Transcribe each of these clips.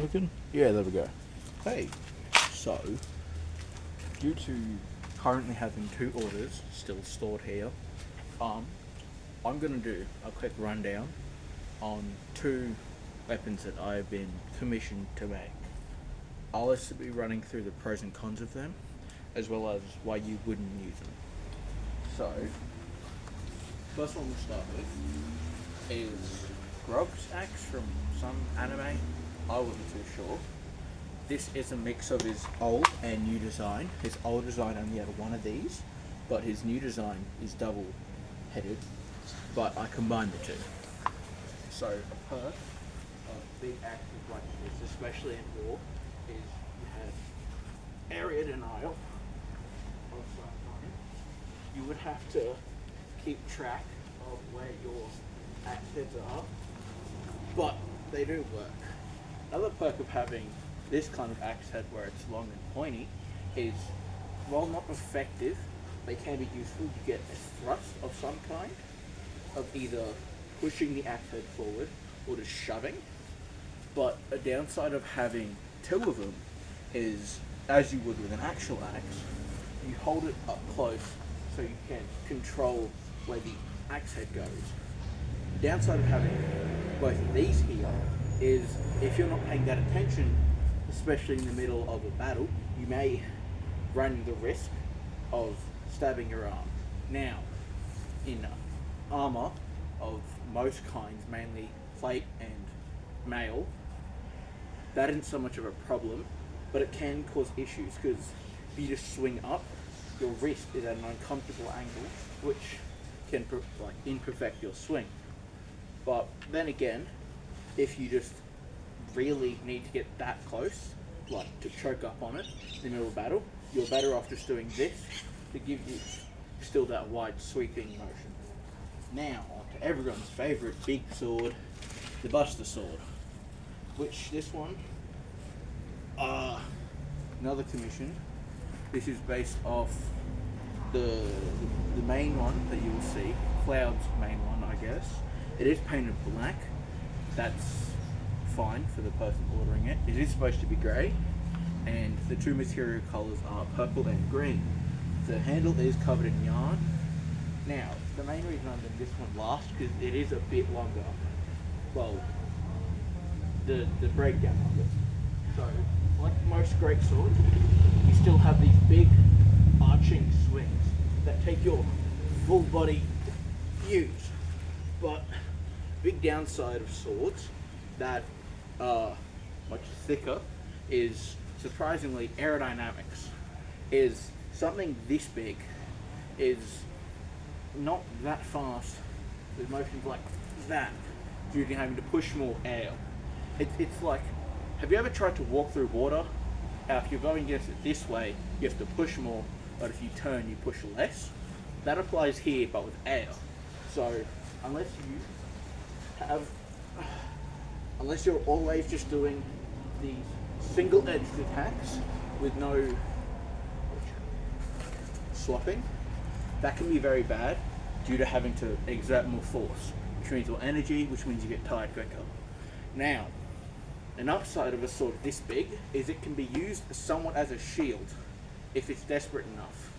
working? Yeah, there we go. Hey, so, due to currently having 2 orders still stored here, I'm gonna do a quick rundown on 2 weapons that I've been commissioned to make. I'll also be running through the pros and cons of them, as well as why you wouldn't use them. So, first one we'll start with is Grog's axe from some anime. I wasn't too sure. This is a mix of his old and new design. His old design only had one of these, but his new design is double-headed, but I combined the two. So a perk of big axes like this, especially in war, is you have area denial of some kind. You would have to keep track of where your axe heads are, but they do work. Another perk of having this kind of axe head where it's long and pointy is, while not effective, they can be useful. You get a thrust of some kind, of either pushing the axe head forward or just shoving. But a downside of having 2 of them is, as you would with an actual axe, you hold it up close so you can control where the axe head goes. The downside of having both of these here is, if you're not paying that attention, especially in the middle of a battle, you may run the risk of stabbing your arm. Now, in armor of most kinds, mainly plate and mail, that isn't so much of a problem, but it can cause issues, because if you just swing up, your wrist is at an uncomfortable angle, which can imperfect your swing. But then again, if you just really need to get that close, like to choke up on it in the middle of battle, you're better off just doing this to give you still that wide sweeping motion. Now, on to everyone's favourite big sword, the Buster Sword, which this one, another commission. This is based off the main one that you will see, Cloud's main one, I guess. It is painted black. That's fine for the person ordering it. It is supposed to be grey, and the 2 material colours are purple and green. The handle is covered in yarn. Now, the main reason I'm doing this one last, because it is a bit longer. Well, the breakdown of it. So, like most great swords, you still have these big arching swings that take your full body use. But big downside of swords that are much thicker is, surprisingly, aerodynamics. Is something this big is not that fast with motions like that due to having to push more air. It's like, have you ever tried to walk through water? If you're going against it this way, you have to push more, but if you turn, you push less. That applies here, but with air. So, unless you're always just doing these single-edged attacks with no swapping, that can be very bad due to having to exert more force, which means more energy, which means you get tired quicker. Now, an upside of a sword this big is it can be used somewhat as a shield if it's desperate enough,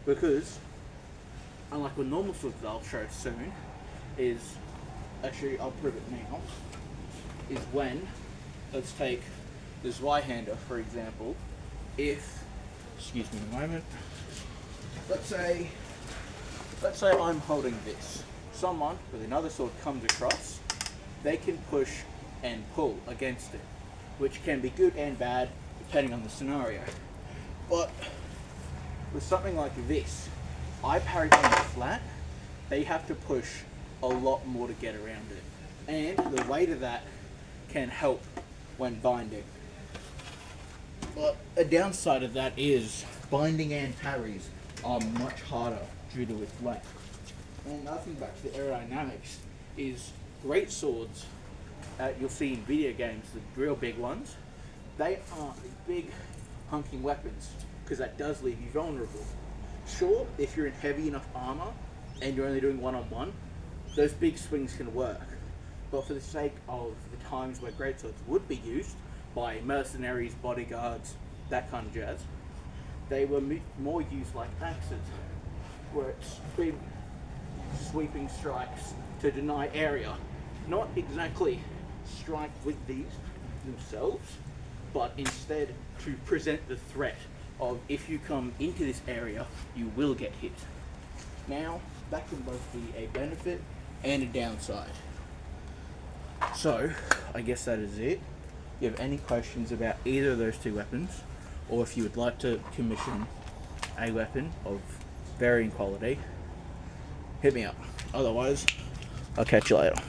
because unlike with normal swords that I'll show soon, is, actually I'll prove it now, is when, let's take the Zweihander for example, if, excuse me a moment, let's say I'm holding this, someone with another sword comes across, they can push and pull against it, which can be good and bad depending on the scenario. But with something like this, I parry from the flat, they have to push a lot more to get around it, and the weight of that can help when binding. But a downside of that is binding and parries are much harder due to its length. And another thing back to the aerodynamics is great swords you'll see in video games, the real big ones, they are big hunking weapons, because that does leave you vulnerable. Sure, if you're in heavy enough armor and you're only doing one-on-one, those big swings can work. But for the sake of the times where greatswords would be used, by mercenaries, bodyguards, that kind of jazz. They were more used like axes, where it's big sweeping strikes to deny area. Not exactly strike with these themselves, but instead to present the threat of if you come into this area, you will get hit. Now, that can both be a benefit and a downside. So, I guess that is it. If you have any questions about either of those two weapons, or if you would like to commission a weapon of varying quality, hit me up. Otherwise, I'll catch you later.